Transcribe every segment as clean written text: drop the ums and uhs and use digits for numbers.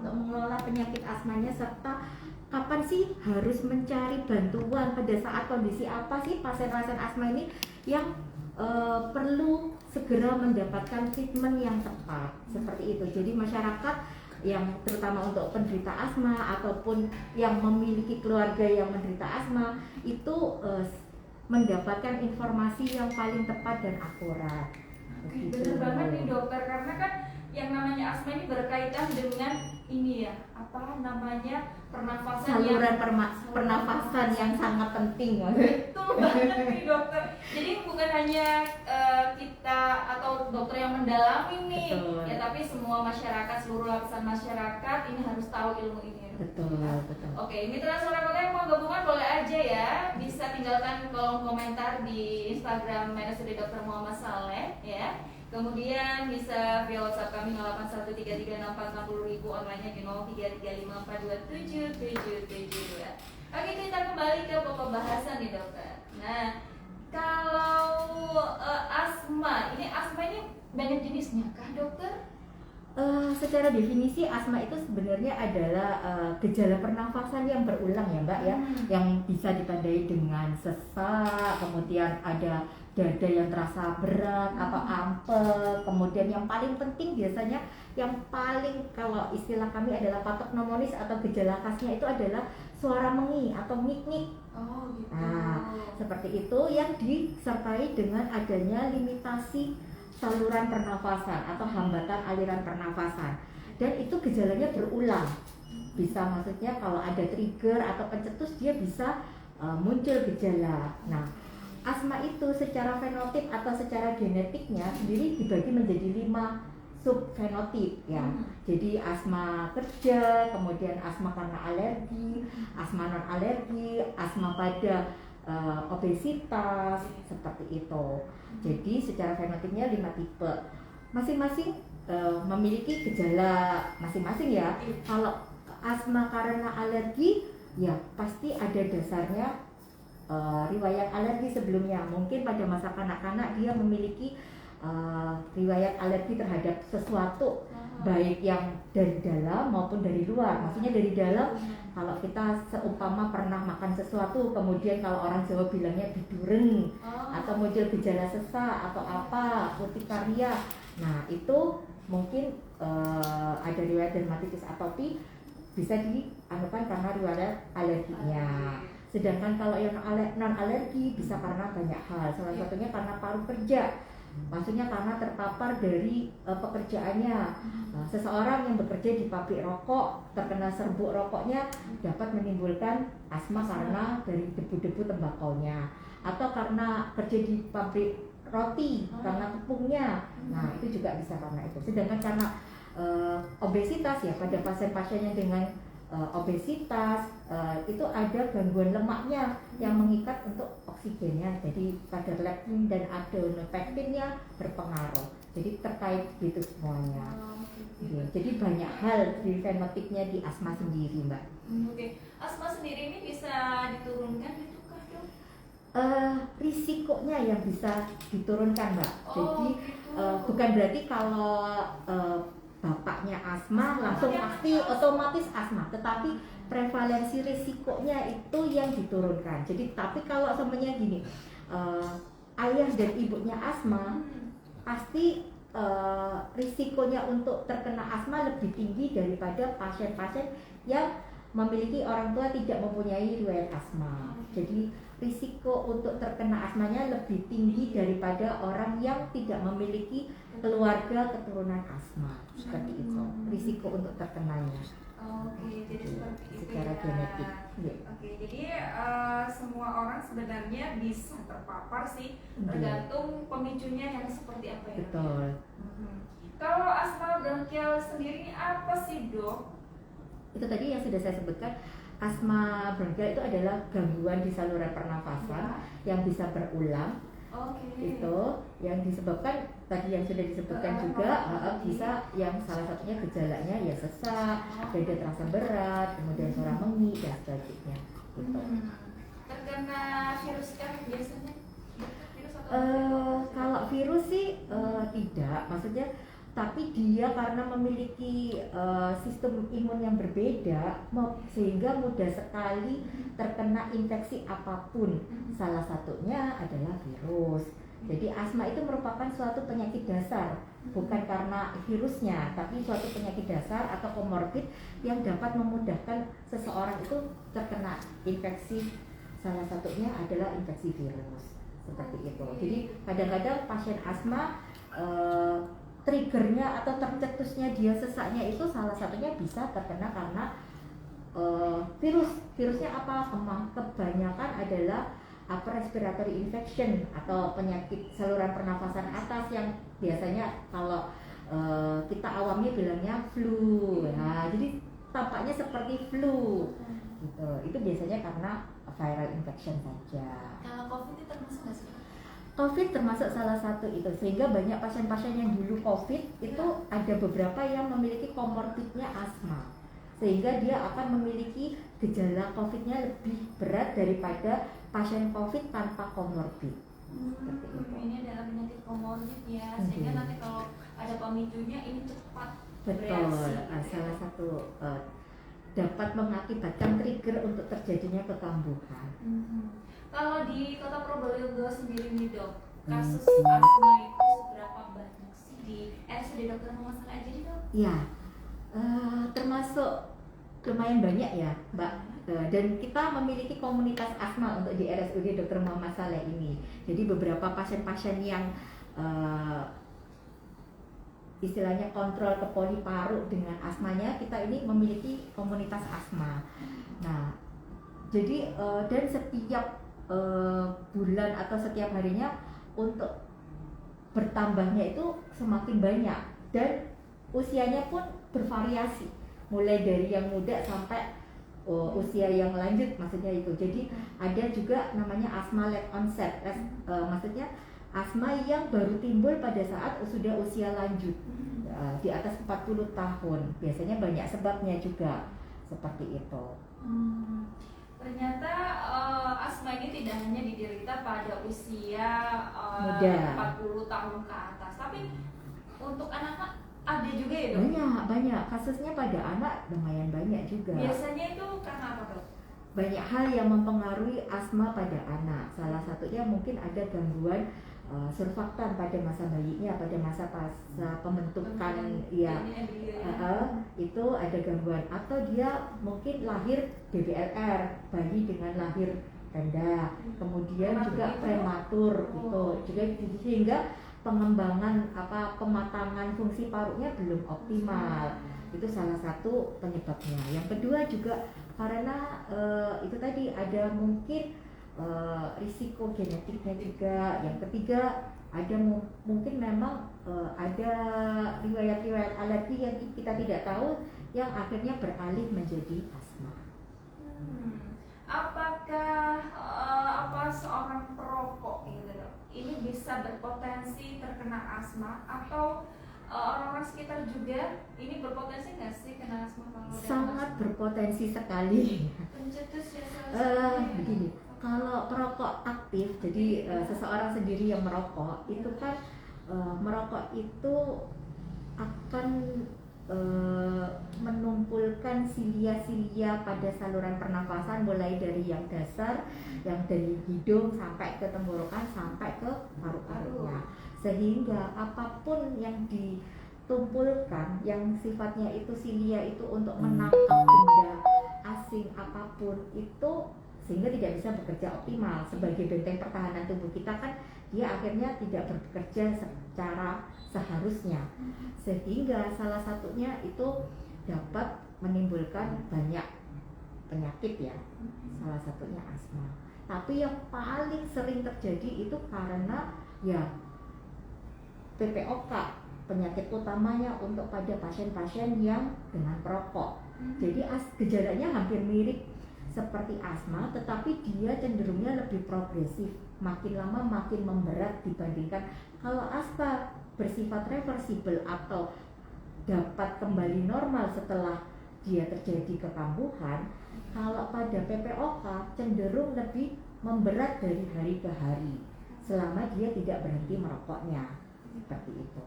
untuk mengelola penyakit asmanya, serta kapan sih harus mencari bantuan, pada saat kondisi apa sih pasien-pasien asma ini yang perlu segera mendapatkan treatment yang tepat, seperti itu. Jadi masyarakat yang terutama untuk penderita asma ataupun yang memiliki keluarga yang menderita asma itu mendapatkan informasi yang paling tepat dan akurat. Benar banget nih dokter, karena kan yang namanya asma ini berkaitan dengan ini ya, apa namanya, pernafasan, saluran pernafasan yang sangat penting. Betul banget nih dokter. Jadi bukan hanya kita atau dokter yang mendalami nih, betul. Ya, tapi semua masyarakat, seluruh lapisan masyarakat ini harus tahu ilmu ini. Betul, betul. Oke, mitra suara kota yang mau gabungan boleh aja ya, bisa tinggalkan kolom komentar di Instagram MRSUD Dr. Muhammad Saleh ya. Kemudian bisa via WhatsApp kami 081336460000, online-nya di 0335427772. Oke, kita kembali ke pokok bahasan nih dokter. Nah, kalau asma ini banyak jenisnya kah dokter? Secara definisi asma itu sebenarnya adalah gejala pernafasan yang berulang ya Mbak ya, yang bisa ditandai dengan sesak, kemudian ada dada yang terasa berat atau ampel, kemudian yang paling penting biasanya yang paling kalau istilah kami adalah patok pneumonis atau gejala khasnya itu adalah suara mengi atau ngik-ngik. Oh gitu. Nah, seperti itu yang disertai dengan adanya limitasi saluran pernafasan atau hambatan aliran pernafasan, dan itu gejalanya berulang. Bisa maksudnya kalau ada trigger atau pencetus dia bisa muncul gejala. Nah, asma itu secara fenotip atau secara genetiknya sendiri dibagi menjadi 5 subfenotip ya. Jadi asma kerja, kemudian asma karena alergi, asma non alergi, asma pada obesitas, seperti itu. Jadi secara fenotipnya 5 tipe, masing-masing memiliki gejala masing-masing ya. Kalau asma karena alergi ya pasti ada dasarnya riwayat alergi sebelumnya. Mungkin pada masa kanak-kanak dia memiliki riwayat alergi terhadap sesuatu, baik yang dari dalam maupun dari luar. Maksudnya dari dalam, kalau kita seumpama pernah makan sesuatu, kemudian kalau orang Jawa bilangnya bidureng, atau muncul gejala sesak atau apa, urtikaria. Nah itu mungkin ada riwayat dermatitis atopi, bisa dianukan karena riwayat alerginya. Sedangkan kalau yang non alergi bisa karena banyak hal, salah satunya karena paru kerja. Maksudnya karena terpapar dari pekerjaannya. Seseorang yang bekerja di pabrik rokok terkena serbuk rokoknya dapat menimbulkan asma karena dari debu-debu tembakaunya, atau karena kerja di pabrik roti karena tepungnya. Nah itu juga bisa karena itu. Sedangkan karena obesitas ya, pada pasien-pasien yang dengan obesitas itu ada gangguan lemaknya yang mengikat untuk oksigennya, jadi kadar leptin dan adenoleptinnya berpengaruh. Jadi terkait gitu semuanya. Ya, jadi banyak hal di fenotipnya di asma sendiri Mbak. Oke. Asma sendiri ini bisa diturunkan gitu kah dok? Risikonya yang bisa diturunkan Mbak. Jadi bukan berarti kalau bapaknya asma langsung pasti otomatis asma, tetapi prevalensi risikonya itu yang diturunkan. Jadi tapi kalau semuanya gini, ayah dan ibunya asma, pasti risikonya untuk terkena asma lebih tinggi daripada pasien-pasien yang memiliki orang tua tidak mempunyai riwayat asma. Jadi risiko untuk terkena asmanya lebih tinggi daripada orang yang tidak memiliki keluarga keturunan asma. Seperti itu risiko untuk terkenanya. Oke, jadi seperti itu secara ya. genetik. Ya. Oke, jadi semua orang sebenarnya bisa terpapar sih, tergantung pemicunya yang seperti apa ya. Betul. Kalau asma bronkial sendiri ini apa sih dok? Itu tadi yang sudah saya sebutkan, asma bronkial itu adalah gangguan di saluran pernafasan yang bisa berulang. Itu yang disebabkan tadi yang sudah disebutkan juga bisa yang salah satunya gejalanya ya sesak, dada terasa berat, kemudian suara mengi dan sebagainya. Gitu. Terkena virus kah biasanya? Kalau virus sih tidak, maksudnya tapi dia karena memiliki sistem imun yang berbeda sehingga mudah sekali terkena infeksi apapun. Salah satunya adalah virus. Jadi asma itu merupakan suatu penyakit dasar, bukan karena virusnya, tapi suatu penyakit dasar atau komorbid yang dapat memudahkan seseorang itu terkena infeksi. Salah satunya adalah infeksi virus, seperti itu. Jadi kadang-kadang pasien asma triggernya atau tercetusnya dia sesaknya itu salah satunya bisa terkena karena virus. Virusnya apa? Kebanyakan adalah upper respiratory infection atau penyakit saluran pernafasan atas yang biasanya kalau kita awamnya bilangnya flu. Nah, jadi tampaknya seperti flu. Gitu. Itu biasanya karena viral infection saja. Kalau COVID itu termasuk nggak sih? COVID termasuk salah satu itu, sehingga banyak pasien-pasien yang dulu COVID itu ada beberapa yang memiliki komorbidnya asma, sehingga dia akan memiliki gejala COVID-nya lebih berat daripada pasien COVID tanpa komorbid. Seperti itu. Ini adalah penyakit komorbid ya, sehingga nanti kalau ada pemicunya ini cepat Betul, bereaksi. salah satu dapat mengakibatkan trigger untuk terjadinya kekambuhan. Kalau di Kota Probolinggo sendiri nih dok, kasus asma itu seberapa banyak sih di RSUD Dr. Muhammad Saleh Al-Ajari dok? Ya, termasuk lumayan banyak ya Mbak. Dan kita memiliki komunitas asma untuk di RSUD Dr. Muhammad Saleh ini. Jadi beberapa pasien-pasien yang istilahnya kontrol ke poli paru dengan asmanya, kita ini memiliki komunitas asma. Nah, jadi dan setiap bulan atau setiap harinya untuk bertambahnya itu semakin banyak dan usianya pun bervariasi, mulai dari yang muda sampai usia yang lanjut, maksudnya itu. Jadi ada juga namanya asma late onset, maksudnya asma yang baru timbul pada saat sudah usia lanjut, di atas 40 tahun. Biasanya banyak sebabnya juga, seperti itu. Ternyata asma ini tidak hanya diderita pada usia muda, 40 tahun ke atas, tapi untuk anak-anak ada juga ya dok? Banyak kasusnya pada anak, lumayan banyak juga. Biasanya itu karena apa dok? Banyak hal yang mempengaruhi asma pada anak. Salah satunya mungkin ada gangguan surfaktan pada masa bayinya, pada masa pembentukan ya, itu ada gangguan, atau dia mungkin lahir BBLR, bayi dengan lahir rendah, kemudian juga prematur gitu, juga sehingga pengembangan pematangan fungsi parunya belum optimal. Itu salah satu penyebabnya. Yang kedua juga karena itu tadi ada mungkin risiko genetiknya juga. Yang ketiga ada mungkin memang ada riwayat-riwayat alergi yang kita tidak tahu yang akhirnya beralih menjadi asma. Apakah seorang perokok gitu dok, ini bisa berpotensi terkena asma, atau orang-orang sekitar juga ini berpotensi nggak sih kena asma? Kalau sangat berpotensi sekali. Pencetus ya begini, kalau perokok aktif, jadi seseorang sendiri yang merokok itu kan merokok itu akan menumpulkan silia-silia pada saluran pernafasan, mulai dari yang dasar, yang dari hidung sampai ke tenggorokan sampai ke paru-parunya, sehingga apapun yang ditumpulkan yang sifatnya itu silia itu untuk menangkap benda asing apapun itu, sehingga tidak bisa bekerja optimal sebagai benteng pertahanan tubuh kita, kan dia akhirnya tidak bekerja secara seharusnya, sehingga salah satunya itu dapat menimbulkan banyak penyakit ya, salah satunya asma. Tapi yang paling sering terjadi itu karena ya PPOK, penyakit utamanya untuk pada pasien-pasien yang dengan perokok. Jadi gejalanya hampir mirip seperti asma, tetapi dia cenderungnya lebih progresif, makin lama makin memberat dibandingkan kalau asma bersifat reversibel atau dapat kembali normal setelah dia terjadi kekambuhan. Kalau pada PPOK cenderung lebih memberat dari hari ke hari selama dia tidak berhenti merokoknya, seperti itu.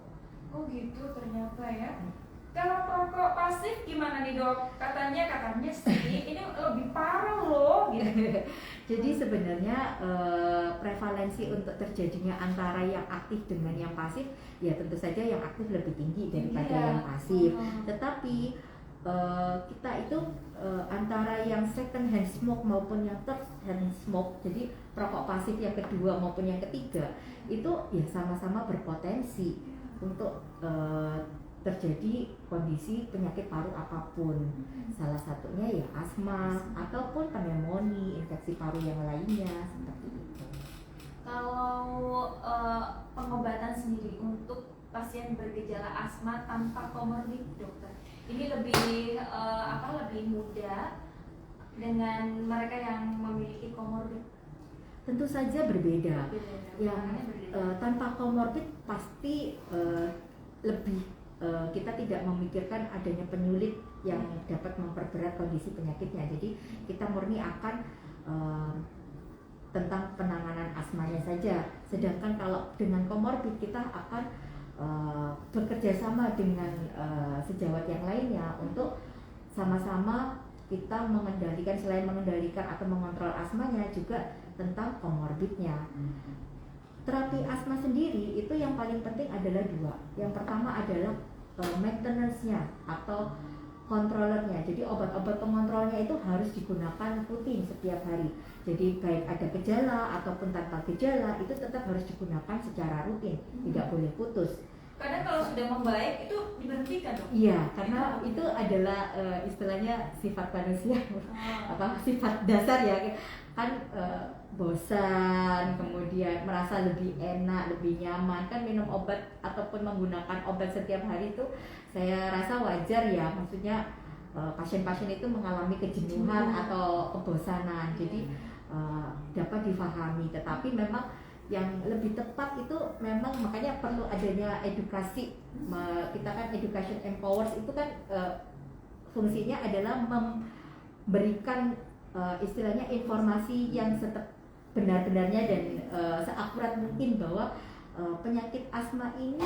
Oh gitu ternyata ya. Kalau perokok pasif gimana nih dok? Katanya sih ini lebih parah loh gitu. Jadi sebenarnya prevalensi untuk terjadinya antara yang aktif dengan yang pasif ya tentu saja yang aktif lebih tinggi daripada Iya. yang pasif. Tetapi kita itu antara yang second hand smoke maupun yang third hand smoke, jadi perokok pasif yang kedua maupun yang ketiga itu ya sama-sama berpotensi untuk terjadi kondisi penyakit paru apapun, salah satunya ya asma ataupun pneumonia, infeksi paru yang lainnya seperti itu. Kalau pengobatan sendiri untuk pasien bergejala asma tanpa komorbid dokter, ini lebih lebih mudah dengan mereka yang memiliki komorbid? Tentu saja berbeda. Yang Berbeda. tanpa komorbid pasti lebih kita tidak memikirkan adanya penyulit yang dapat memperberat kondisi penyakitnya. Jadi kita murni akan tentang penanganan asmanya saja. Sedangkan kalau dengan komorbid kita akan bekerja sama dengan sejawat yang lainnya untuk sama-sama kita mengendalikan, selain mengendalikan atau mengontrol asmanya juga tentang komorbidnya. Terapi asma sendiri itu yang paling penting adalah dua. Yang pertama adalah maintenance-nya atau kontrolernya. Jadi obat-obat pengontrolnya itu harus digunakan rutin setiap hari. Jadi baik ada gejala ataupun tanpa gejala itu tetap harus digunakan secara rutin, tidak boleh putus. Kadang kalau sudah membaik itu diberhentikan dong? Iya, karena itu adalah istilahnya sifat manusia, sifat dasar ya, kan bosan, kemudian merasa lebih enak, lebih nyaman, kan minum obat ataupun menggunakan obat setiap hari itu saya rasa wajar ya, maksudnya pasien-pasien itu mengalami kejenuhan atau kebosanan, jadi dapat difahami, tetapi memang yang lebih tepat itu memang makanya perlu adanya edukasi. Kita kan education empowers itu kan fungsinya adalah memberikan istilahnya informasi yang benar-benarnya dan seakurat mungkin bahwa penyakit asma ini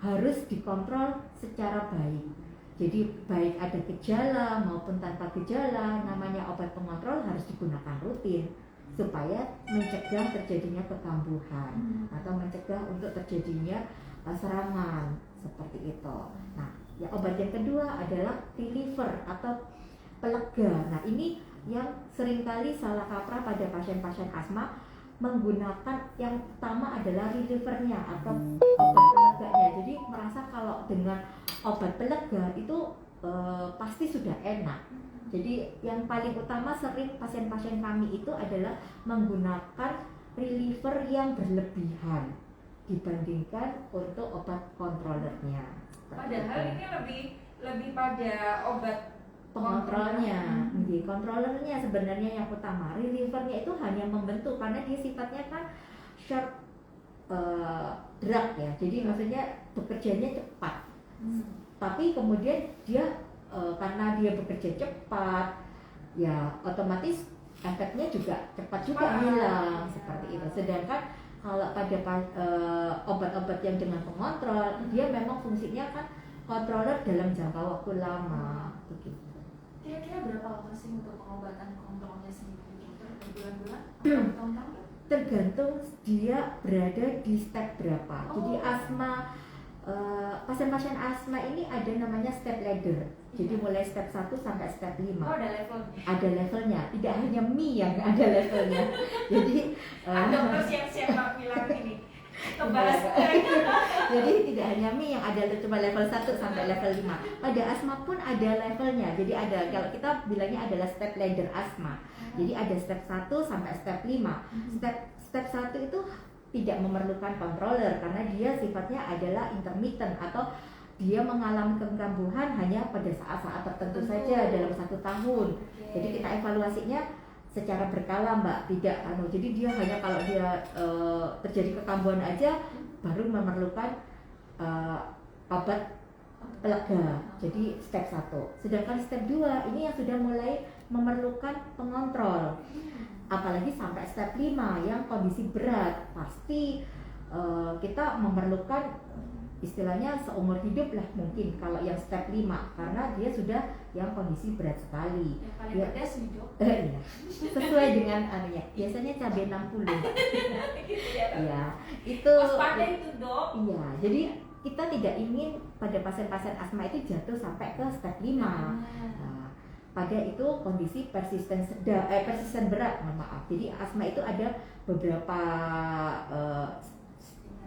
harus dikontrol secara baik. Jadi baik ada gejala maupun tanpa gejala, namanya obat pengontrol harus digunakan rutin supaya mencegah terjadinya kekambuhan atau mencegah untuk terjadinya serangan seperti itu. Nah, ya obat yang kedua adalah reliever atau pelega. Nah, ini yang seringkali salah kaprah pada pasien-pasien asma, menggunakan yang pertama adalah relievernya atau obat peleganya. Jadi merasa kalau dengan obat pelega itu pasti sudah enak. Jadi yang paling utama sering pasien-pasien kami itu adalah menggunakan reliever yang berlebihan dibandingkan untuk obat kontrolernya. Padahal ini lebih pada obat pengontrolnya, kontrolernya sebenarnya yang utama. Relievernya itu hanya membentuk karena dia sifatnya kan short drug ya. Jadi maksudnya bekerjanya cepat. Tapi kemudian dia karena dia bekerja cepat, ya otomatis efeknya juga cepat juga hilang seperti itu. Sedangkan kalau pada obat-obat yang dengan pengontrol, dia memang fungsinya kan kontroler dalam jangka waktu lama, begitu. Kira-kira berapa lama sih untuk pengobatan kontrolnya sendiri? Berbulan-bulan atau tahun-tahun? Tergantung dia berada di step berapa. Jadi asma, pasien-pasien asma ini ada namanya step ladder. Jadi mulai step 1 sampai step 5. Oh, ada levelnya? Ada levelnya, tidak hanya mie yang ada levelnya. Jadi dokter siap-siap bilang ini kebas. Jadi tidak hanya mie yang ada cuma level 1 sampai level 5. Pada asma pun ada levelnya. Jadi ada, kalau kita bilangnya adalah step ladder asma. Jadi ada step 1 sampai step 5. Step 1 itu tidak memerlukan controller karena dia sifatnya adalah intermittent atau dia mengalami kekambuhan hanya pada saat-saat tertentu saja dalam 1 tahun. Jadi kita evaluasinya secara berkala, Mbak. Tidak jadi dia hanya kalau dia terjadi kekambuhan aja baru memerlukan obat pelega. Jadi step 1. Sedangkan step 2 ini yang sudah mulai memerlukan pengontrol. Apalagi sampai step 5 yang kondisi berat, pasti kita memerlukan istilahnya seumur hidup lah mungkin kalau yang step 5, karena dia sudah yang kondisi berat sekali. Yang paling Ya. pedas nih dok. Iya. Sesuai dengan anunya. Biasanya cabai 60. Gitu ya dok. Ya, itu. Waspada itu dok. Iya, jadi kita tidak ingin pada pasien-pasien asma itu jatuh sampai ke step 5. Nah, pada itu kondisi persisten persisten berat, mohon maaf. Jadi asma itu ada beberapa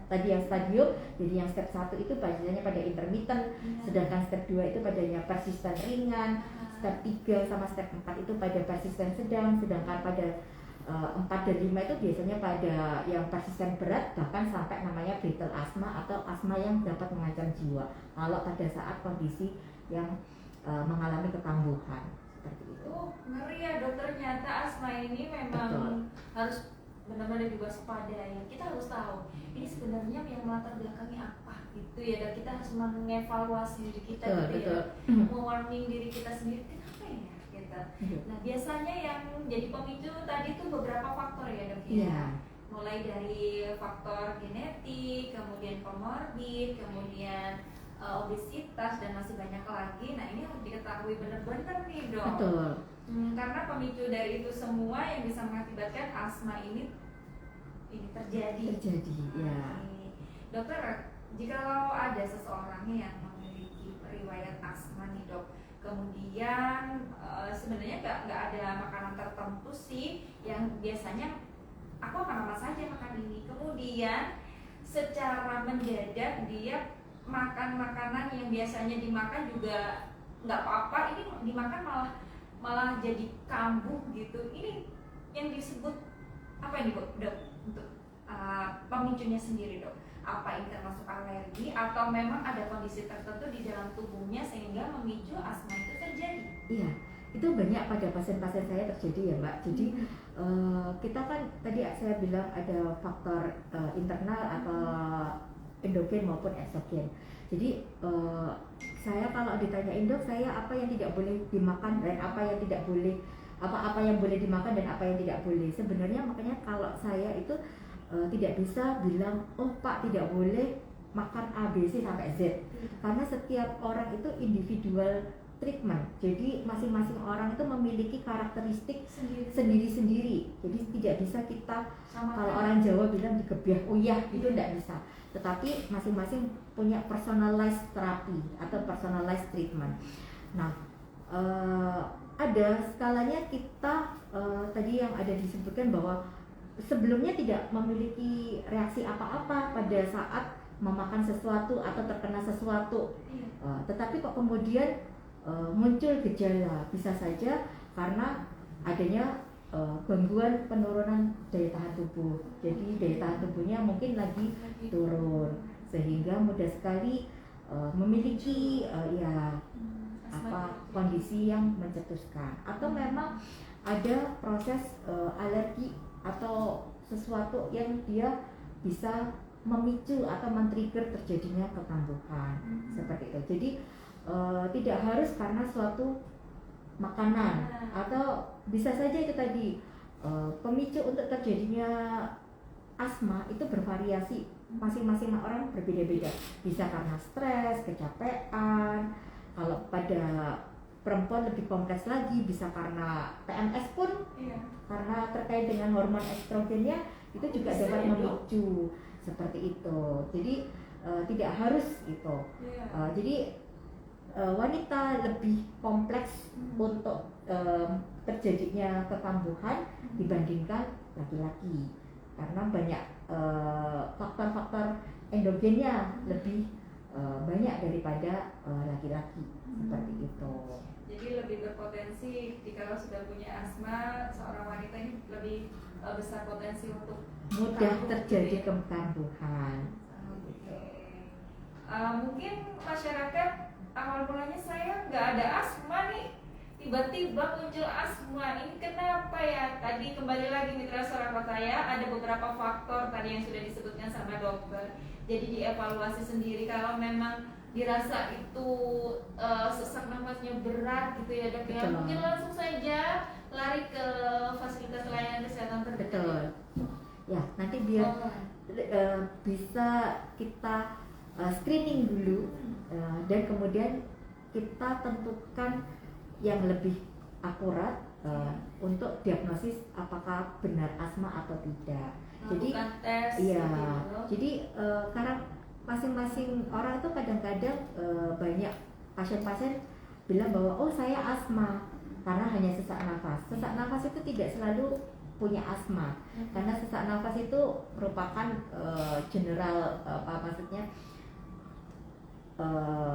tadi yang stadium. Jadi yang step 1 itu biasanya pada intermittent, sedangkan step 2 itu padanya persisten ringan, step 3 sama step 4 itu pada persisten sedang, sedangkan pada 4 dan 5 itu biasanya pada yang persisten berat, bahkan sampai namanya brittle asma atau asma yang dapat mengancam jiwa kalau pada saat kondisi yang mengalami kekambuhan seperti itu. Ngeri ya dok, ternyata asma ini memang Betul. harus benar-benar diwaspadai. Kita harus tahu ini sebenarnya yang melatar belakangi apa gitu ya, dan kita harus mengevaluasi diri kita Betul, gitu betul. ya, mewarning diri kita sendiri kenapa ya gitu. Nah biasanya yang jadi pemicu tadi tuh beberapa faktor ya dok ya. Iya. Mulai dari faktor genetik, kemudian komorbid, kemudian obesitas, dan masih banyak lagi. Nah ini harus diketahui benar-benar nih dok. Betul. Karena pemicu dari itu semua yang bisa mengakibatkan asma ini terjadi. Ya. Oke. Dokter, jikalau ada seseorang yang memiliki riwayat asma nih dok, kemudian sebenarnya nggak ada makanan tertentu sih yang biasanya aku akan apa saja makan ini, kemudian secara mendadak dia makan makanan yang biasanya dimakan juga nggak apa-apa, ini dimakan malah jadi kambuh gitu. Ini yang disebut apa ini dok untuk pemicunya sendiri dok? Apa ini termasuk alergi atau memang ada kondisi tertentu di dalam tubuhnya sehingga memicu asma itu terjadi? Iya, itu banyak pada pasien-pasien saya terjadi ya Mbak. Jadi kita kan tadi saya bilang ada faktor internal atau endogen maupun eksogen. Jadi saya kalau ditanyain dok, saya apa yang tidak boleh dimakan dan apa yang tidak boleh, apa yang boleh dimakan dan apa yang tidak boleh. Sebenarnya makanya kalau saya itu tidak bisa bilang, oh Pak tidak boleh makan A, B, C sampai Z, karena setiap orang itu individual treatment. Jadi masing-masing orang itu memiliki karakteristik sendiri-sendiri. Jadi tidak bisa kita kalau orang Jawa bilang digebyah uyah gitu, tidak bisa. Tetapi masing-masing punya personalized terapi atau personalized treatment. Nah, ada skalanya kita tadi yang ada disebutkan bahwa sebelumnya tidak memiliki reaksi apa-apa pada saat memakan sesuatu atau terkena sesuatu, tetapi kok kemudian muncul gejala, bisa saja karena adanya gangguan penurunan daya tahan tubuh. Jadi daya tahan tubuhnya mungkin lagi turun sehingga mudah sekali memiliki kondisi yang mencetuskan, atau memang ada proses alergi atau sesuatu yang dia bisa memicu atau men-trigger terjadinya kekambuhan seperti itu. Jadi tidak harus karena suatu makanan, atau bisa saja itu tadi pemicu untuk terjadinya asma itu bervariasi, masing-masing orang berbeda-beda. Bisa karena stres, kecapean. Kalau pada perempuan lebih kompleks lagi, bisa karena PMS pun, karena terkait dengan hormon estrogennya itu juga dapat memicu seperti itu. Jadi tidak harus itu. Jadi wanita lebih kompleks untuk terjadinya kekambuhan dibandingkan laki-laki, karena banyak faktor-faktor endogennya lebih banyak daripada laki-laki seperti itu. Jadi lebih berpotensi jika sudah punya asma, seorang wanita ini lebih besar potensi untuk mudah terjadi kekambuhan. Mungkin masyarakat awal mulanya saya nggak ada asma nih, tiba-tiba muncul asma, ini kenapa ya? Tadi kembali lagi mitra sahabat saya, ada beberapa faktor tadi yang sudah disebutkan sama dokter. Jadi dievaluasi sendiri, kalau memang dirasa itu sesak nafasnya berat gitu ya dok ya, mungkin langsung saja lari ke fasilitas layanan kesehatan terdekat. Betul. Ya, nanti biar bisa kita screening dulu, dan kemudian kita tentukan yang lebih akurat untuk diagnosis apakah benar asma atau tidak. Jadi tes iya, gitu. jadi karena masing-masing orang itu kadang-kadang banyak pasien-pasien bilang bahwa oh saya asma karena hanya sesak nafas. Sesak nafas itu tidak selalu punya asma, karena sesak nafas itu merupakan general maksudnya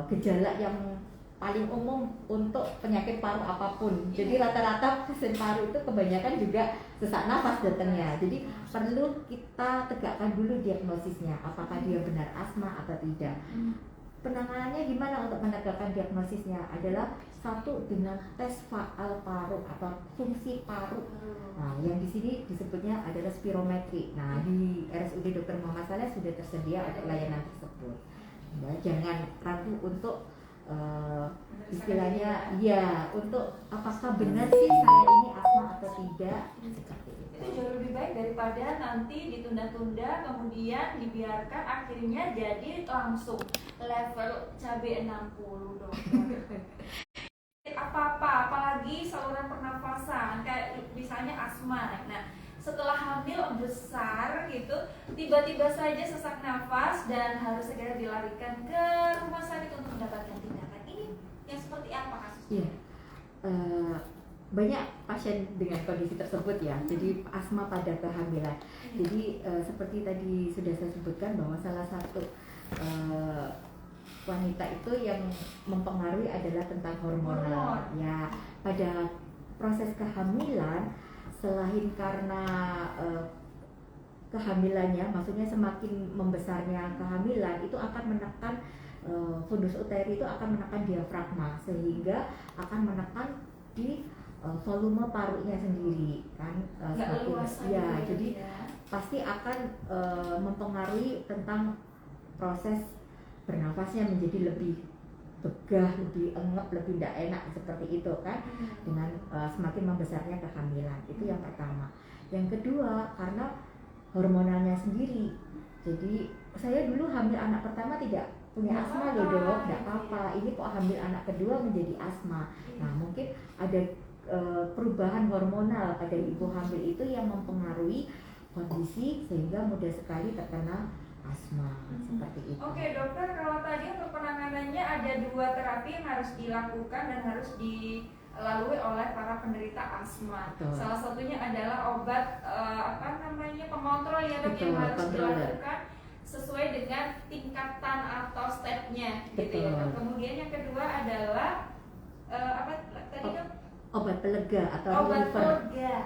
gejala yang paling umum untuk penyakit paru apapun. Jadi rata-rata pasien paru itu kebanyakan juga sesak nafas datangnya. Jadi perlu kita tegakkan dulu diagnosisnya, apakah dia benar asma atau tidak. Penanganannya gimana untuk menegakkan diagnosisnya adalah satu dengan tes faal paru atau fungsi paru. Nah, yang di sini disebutnya adalah spirometri. Nah, di RSUD Dr. Muhammad Saleh sudah tersedia untuk layanan tersebut. Ya, jangan ragu untuk istilahnya ya untuk apakah benar sih saya ini asma atau tidak. Itu jauh lebih baik daripada nanti ditunda-tunda kemudian dibiarkan akhirnya jadi langsung level cabai 60 dong. Apa-apa, apalagi saluran pernafasan kayak misalnya asma. Nah, setelah hamil besar gitu, tiba-tiba saja sesak nafas dan harus segera dilarikan ke rumah sakit untuk mendapatkan tindakan. Ini yang seperti apa kasusnya? Iya. Banyak pasien dengan kondisi tersebut ya. Jadi asma pada kehamilan. Jadi seperti tadi sudah saya sebutkan bahwa salah satu wanita itu yang mempengaruhi adalah tentang hormonal. Ya, pada proses kehamilan selain karena kehamilannya, maksudnya semakin membesarnya kehamilan itu akan menekan fundus uteri itu akan menekan diafragma sehingga akan menekan di volume parunya sendiri kan, ya, jadi pasti akan mempengaruhi tentang proses bernafasnya menjadi lebih begah, lebih engap, lebih tidak enak seperti itu kan, dengan semakin membesarnya kehamilan. Itu yang pertama. Yang kedua karena hormonalnya sendiri. Jadi saya dulu hamil anak pertama tidak punya asma loh dok, tidak apa-apa. Ini kok hamil anak kedua menjadi asma. Nah mungkin ada perubahan hormonal pada ibu hamil itu yang mempengaruhi kondisi sehingga mudah sekali terkena asma seperti itu. Oke dokter, kalau tadi untuk penanganannya ada 2 terapi yang harus dilakukan dan harus dilalui oleh para penderita asma. Betul. Salah satunya adalah obat pengontrol ya dok, yang harus dilakukan sesuai dengan tingkatan atau stepnya gitu ya dok. Kemudian yang kedua adalah apa tadi dok? Obat pelega atau obat reliever. pelega.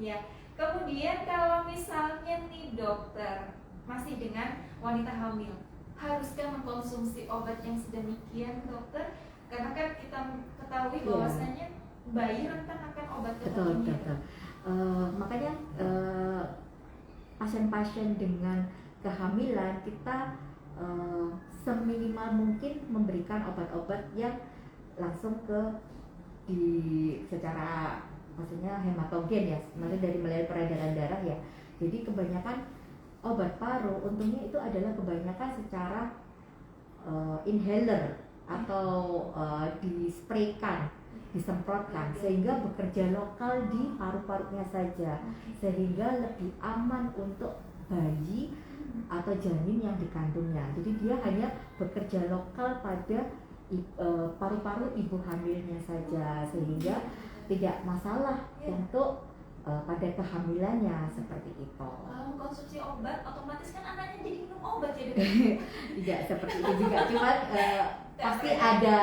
Ya. Kemudian kalau misalnya nih dokter masih dengan wanita hamil, haruskah mengkonsumsi obat yang sedemikian dokter? Karena kan kita ketahui bahwasanya bayi rentan akan obat betul, ini. betul. Makanya pasien-pasien dengan kehamilan kita seminimal mungkin memberikan obat-obat yang langsung secara maksudnya hematogen ya, maksudnya dari melalui peredaran darah ya. Jadi kebanyakan obat paru untungnya itu adalah kebanyakan secara inhaler atau dispraykan, disemprotkan sehingga bekerja lokal di paru-parunya saja, sehingga lebih aman untuk bayi atau janin yang dikandungnya. Jadi dia hanya bekerja lokal pada paru-paru ibu hamilnya saja sehingga tidak masalah untuk pada kehamilannya seperti itu. Kalau mengkonsumsi obat otomatis kan anaknya jadi minum obat ya. Tidak seperti itu juga, cuman pasti ada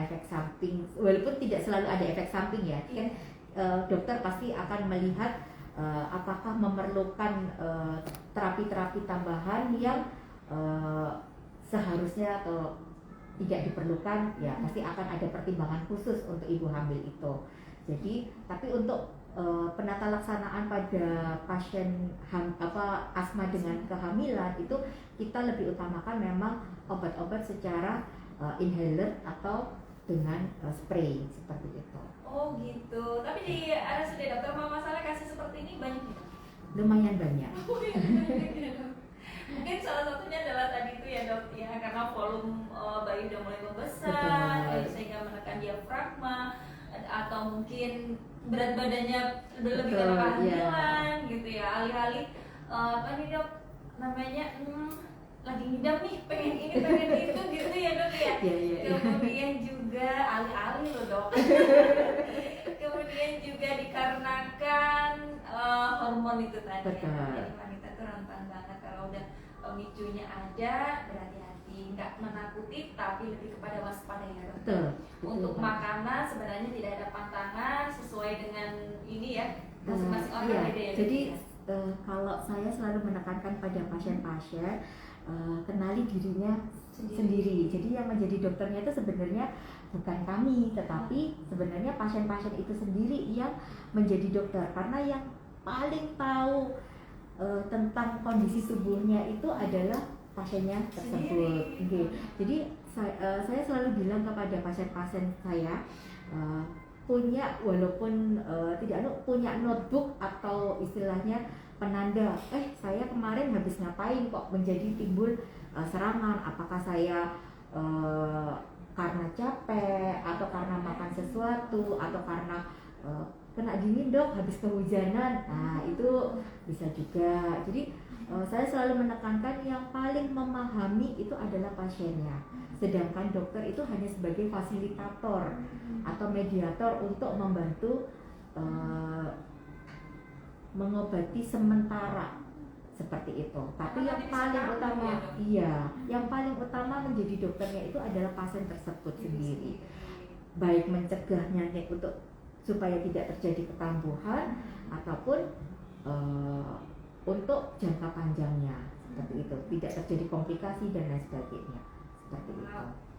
efek samping, walaupun tidak selalu ada efek samping ya. Kan dokter pasti akan melihat apakah memerlukan terapi-terapi tambahan yang seharusnya atau tidak diperlukan, ya pasti akan ada pertimbangan khusus untuk ibu hamil itu. Jadi tapi untuk penata laksanaan pada pasien asma dengan kehamilan itu kita lebih utamakan memang obat-obat secara inhaler atau dengan spray seperti itu. Oh gitu. Tapi di RSUD Dr. Muhammad Saleh kasih seperti ini banyak ya? Lumayan banyak. Mungkin salah satunya adalah tadi itu ya dok ya, karena volume bayi udah mulai membesar Betul. sehingga menekan diafragma, atau mungkin berat badannya udah lebih Betul, karena iya. kehamilan gitu ya, alih-alih apa nih dok namanya, lagi ngidam nih pengen ini pengen itu gitu ya dok ya. Iya, iya, iya. Kemudian juga alih-alih loh dok. Kemudian juga dikarenakan hormon itu tadi ya. Betul. Jadi wanita tuh rentan banget kalau udah pemicunya ada, berhati-hati, nggak menakuti tapi lebih kepada waspada ya dok. Betul. Untuk Betul, Pak. makanan sebenarnya tidak ada pantangan sesuai dengan ini ya, masing-masing orang Iya, beda ya. jadi ya. kalau saya selalu menekankan pada pasien-pasien, kenali dirinya sendiri. Jadi yang menjadi dokternya itu sebenarnya bukan kami, tetapi sebenarnya pasien-pasien itu sendiri yang menjadi dokter, karena yang paling tahu tentang kondisi tubuhnya itu adalah pasiennya tersebut. Oke. Jadi saya selalu bilang kepada pasien-pasien saya, punya, walaupun tidak punya notebook atau istilahnya penanda, saya kemarin habis ngapain kok menjadi timbul serangan, apakah saya karena capek atau karena makan sesuatu atau karena kena dingin dok habis kehujanan, nah itu bisa juga. Jadi saya selalu menekankan yang paling memahami itu adalah pasiennya, sedangkan dokter itu hanya sebagai fasilitator atau mediator untuk membantu mengobati sementara seperti itu. Tapi yang paling utama, yang paling utama menjadi dokternya itu adalah pasien tersebut sendiri. Baik mencegahnya untuk supaya tidak terjadi kekambuhan ataupun untuk jangka panjangnya seperti itu, tidak terjadi komplikasi dan lain sebagainya seperti itu.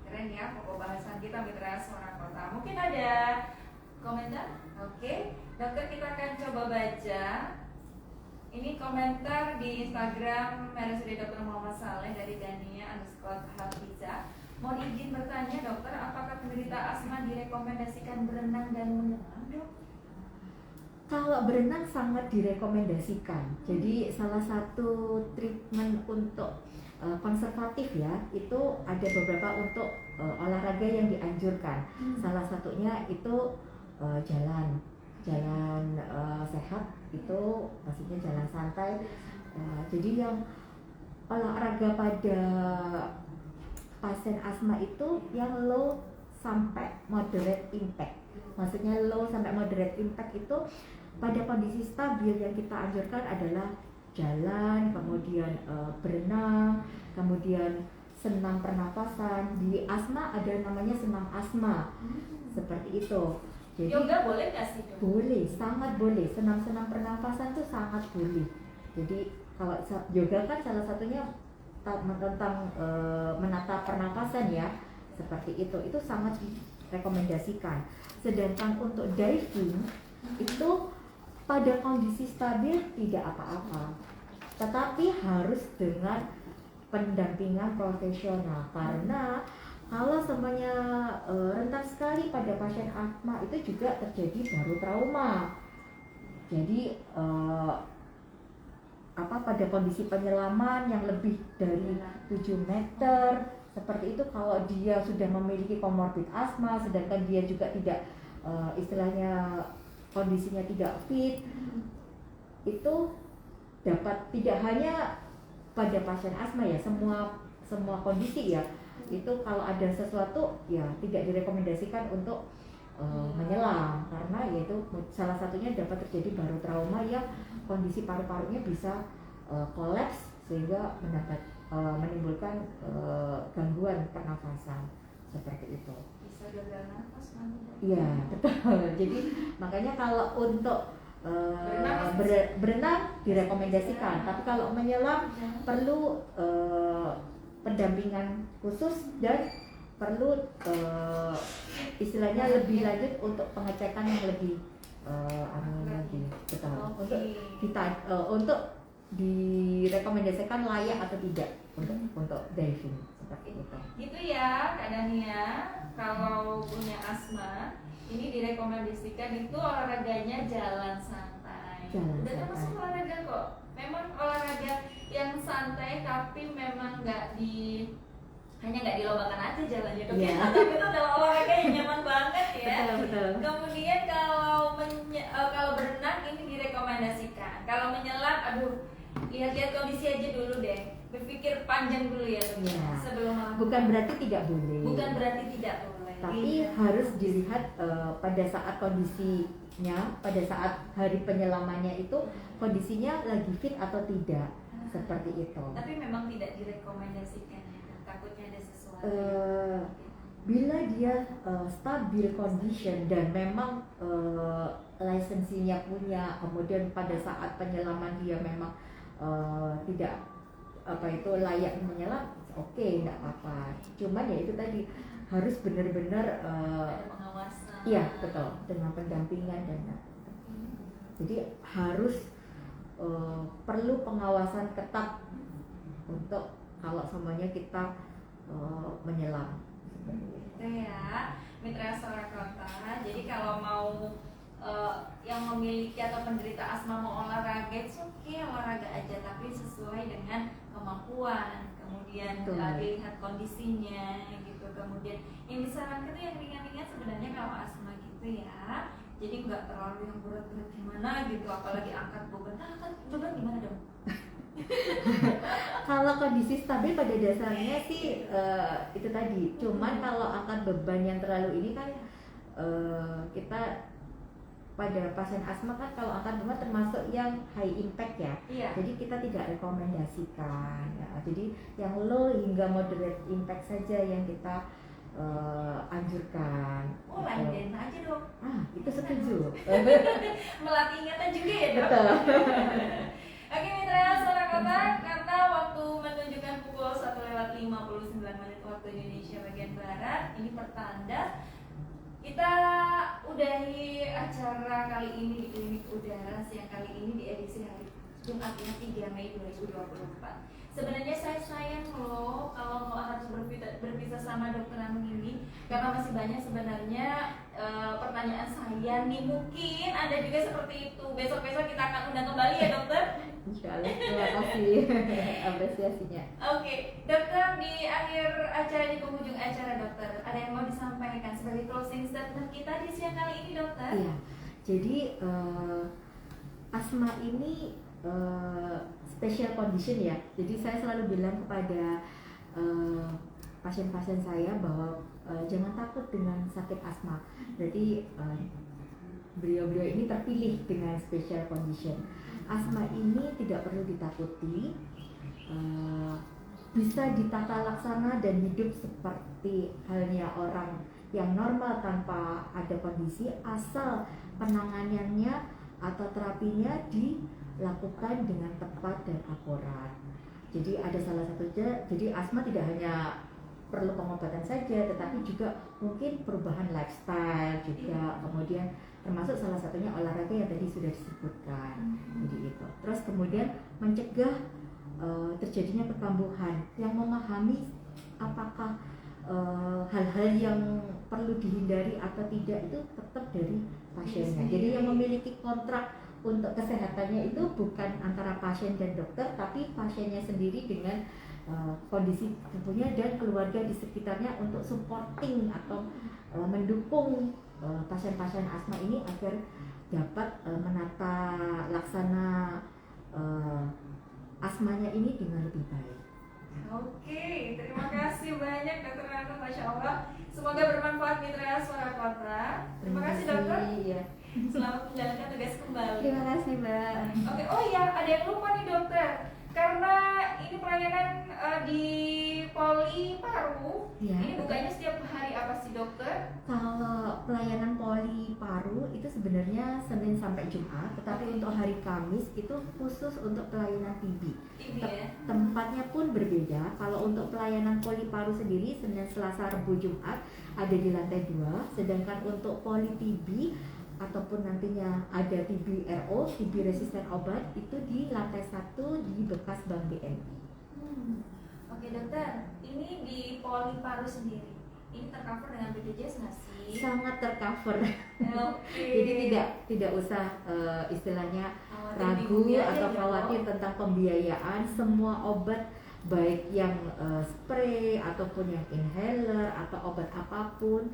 Keren ya pokok bahasan kita Mitra Suara Kota. Mungkin ada komentar? Oke, dokter kita akan coba baca. Ini komentar di Instagram RSUD Dr. Muhammad Saleh dari Dania_Hafiza. Mohon izin bertanya dokter, apakah penderita asma direkomendasikan berenang dan menyelam dok? Kalau berenang sangat direkomendasikan. Jadi salah satu treatment untuk konservatif ya, itu ada beberapa untuk olahraga yang dianjurkan. Salah satunya itu jalan sehat, itu maksudnya jalan santai. Jadi yang olahraga pada pasien asma itu yang low sampai moderate impact. Maksudnya low sampai moderate impact itu pada kondisi stabil yang kita anjurkan adalah jalan, kemudian berenang, kemudian senam pernapasan. Di asma ada namanya senam asma, seperti itu. Jadi, yoga boleh nggak sih dok? Boleh, sangat boleh. Senam-senam pernapasan itu sangat boleh. Jadi kalau yoga kan salah satunya tentang menata pernapasan ya, seperti itu sangat direkomendasikan. Sedangkan untuk diving itu pada kondisi stabil tidak apa-apa, tetapi harus dengan pendampingan profesional, karena kalau semuanya rentan sekali pada pasien asma itu juga terjadi baru trauma. Jadi pada kondisi penyelaman yang lebih dari 7 meter seperti itu, kalau dia sudah memiliki komorbid asma sedangkan dia juga tidak istilahnya kondisinya tidak fit, itu dapat, tidak hanya pada pasien asma ya, semua kondisi ya, itu kalau ada sesuatu ya tidak direkomendasikan untuk menyelam, karena yaitu salah satunya dapat terjadi baru trauma yang kondisi paru-parunya bisa kolaps sehingga menimbulkan gangguan pernafasan seperti itu. Bisa gagal nafas nanti. Iya betul. Jadi makanya kalau untuk berenang direkomendasikan, tapi kalau menyelam perlu pendampingan khusus dan perlu istilahnya lebih lanjut untuk pengecekan yang lebih lagi, betul. Untuk direkomendasikan layak atau tidak untuk diving seperti itu. Gitu ya Kak Dania, kalau punya asma ini direkomendasikan itu olahraganya jalan santai. Udah termasuk olahraga kok. Memang olahraga yang santai tapi memang hanya nggak dilombakan aja jalannya dok. Iya. Tapi itu adalah olahraga yang nyaman banget ya. Betul. Kemudian kalau berenang ini direkomendasikan. Kalau menyelam, aduh, lihat-lihat kondisi aja dulu deh. Berpikir panjang dulu ya dok, Iya. sebelum melakukan. Bukan berarti tidak boleh. Bukan berarti tidak boleh. Tapi Iya. harus dilihat pada saat kondisinya, pada saat hari penyelamannya itu kondisinya lagi fit atau tidak, seperti itu. Tapi memang tidak direkomendasikan ya, takutnya ada sesuatu. Bila dia stabil condition dan memang lisensinya punya, kemudian pada saat penyelaman dia memang tidak layak menyelam, oke, tidak apa-apa. Cuman ya itu tadi harus benar-benar Ada pengawasan. iya betul, dengan pendampingan dan jadi harus perlu pengawasan ketat untuk kalau semuanya kita menyelam. Gitu ya, Mitra Suara Kota. Jadi kalau mau yang memiliki atau penderita asma mau olahraga, itu oke, olahraga aja, tapi sesuai dengan kemampuan. Kemudian dilihat kondisinya gitu. Kemudian yang disarankan itu yang ringan-ringan sebenarnya kalau asma gitu ya. Jadi nggak terlalu yang berat-berat gimana gitu, apalagi angkat beban. Angkat beban gimana dong? Kalau kondisi stabil pada dasarnya sih itu tadi. Cuman kalau angkat beban yang terlalu ini kan kita pada pasien asma kan kalau angkat beban termasuk yang high impact ya. Iya. Jadi kita tidak rekomendasikan. Ya. Jadi yang low hingga moderate impact saja yang kita anjurkan. Oh, lain dance aja dong. Itu setuju. Melatih ingatan juga ya dok. Betul. Oke Mitra Suara Kota, karena waktu menunjukkan pukul 1:59 waktu Indonesia bagian Barat, ini pertanda kita udahi acara kali ini di Klinik Udara siang kali ini di edisi hari Jumatnya 3 Mei 2024. Sebenarnya saya sayang loh kalau mau harus berpisah sama Dokter Anung ini, karena masih banyak sebenarnya pertanyaan saya nih, mungkin ada juga seperti itu. Besok-besok kita akan undang kembali ya dokter. Insya Allah, terima kasih apresiasinya. Oke, dokter, di akhir acara, di penghujung acara dokter, ada yang mau disampaikan sebagai closing statement kita di siang kali ini dokter? Iya, jadi asma ini special condition ya. Jadi saya selalu bilang kepada pasien-pasien saya bahwa jangan takut dengan sakit asma. Jadi beliau-beliau ini terpilih dengan special condition. Asma ini tidak perlu ditakuti, bisa ditata laksana dan hidup seperti halnya orang yang normal tanpa ada kondisi, asal penanganannya atau terapinya dilakukan dengan tepat dan akurat. Jadi ada salah satunya, jadi asma tidak hanya perlu pengobatan saja, tetapi juga mungkin perubahan lifestyle juga, kemudian termasuk salah satunya olahraga yang tadi sudah disebutkan. Jadi itu. Terus kemudian mencegah terjadinya perkambuhan, yang memahami apakah hal-hal yang perlu dihindari atau tidak itu tetap dari pasiennya. Jadi yang memiliki kontrak untuk kesehatannya itu bukan antara pasien dan dokter, tapi pasiennya sendiri dengan kondisi tubuhnya dan keluarga di sekitarnya untuk supporting atau mendukung pasien-pasien asma ini agar dapat menata laksana asmanya ini dengan lebih baik. Oke, terima kasih banyak Dokter Anung, Masya Allah. Semoga bermanfaat Mitra Suara Kota. Terima kasih dokter. Ya. Selamat menjalankan tugas kembali. Terima kasih Mbak. Oke, oh iya, ada yang lupa nih dokter. Karena ini pelayanan di Poli Paru, Ya, ini bukanya setiap hari apa sih dokter? kalau pelayanan Poli Paru itu sebenarnya Senin sampai Jumat, tetapi untuk hari Kamis itu khusus untuk pelayanan TB. TB ya? Tempatnya pun berbeda. Kalau untuk pelayanan Poli Paru sendiri Senin, Selasa, Rabu, Jumat ada di lantai 2, sedangkan untuk Poli TB ataupun nantinya ada TB RO, TB resisten obat itu di lantai 1 di bekas Bank BNI. Oke dokter, ini di Poli Paru sendiri ini tercover dengan BPJS nggak sih? Sangat tercover. Oke. Jadi tidak usah istilahnya Khawatir, ragu bingung aja atau gitu. khawatir tentang pembiayaan. Semua obat baik yang spray ataupun yang inhaler atau obat apapun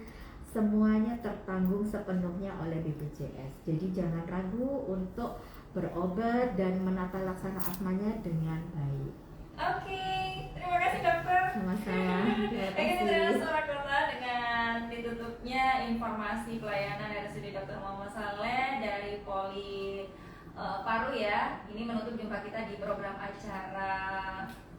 semuanya tertanggung sepenuhnya oleh BPJS. Jadi jangan ragu untuk berobat dan menata laksana asmanya dengan baik. Oke, terima kasih dokter. Sama-sama. Terima Oke, kita kasih. suara kota dengan ditutupnya informasi pelayanan RSUD Dr. Muhammad Saleh dari Poli Paru ya. Ini menutup jumpa kita di program acara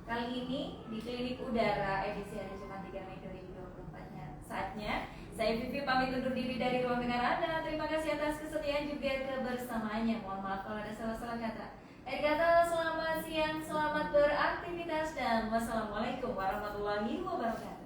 kali ini di Klinik Udara edisi hari Jumat 3 Mei 2024. Saatnya saya Vivi pamit undur diri dari ruang dengar Anda. Terima kasih atas kesetiaan juga kebersamaannya. Mohon maaf kalau ada salah-salah kata. Akhir kata, selamat siang, selamat beraktivitas dan wassalamualaikum warahmatullahi wabarakatuh.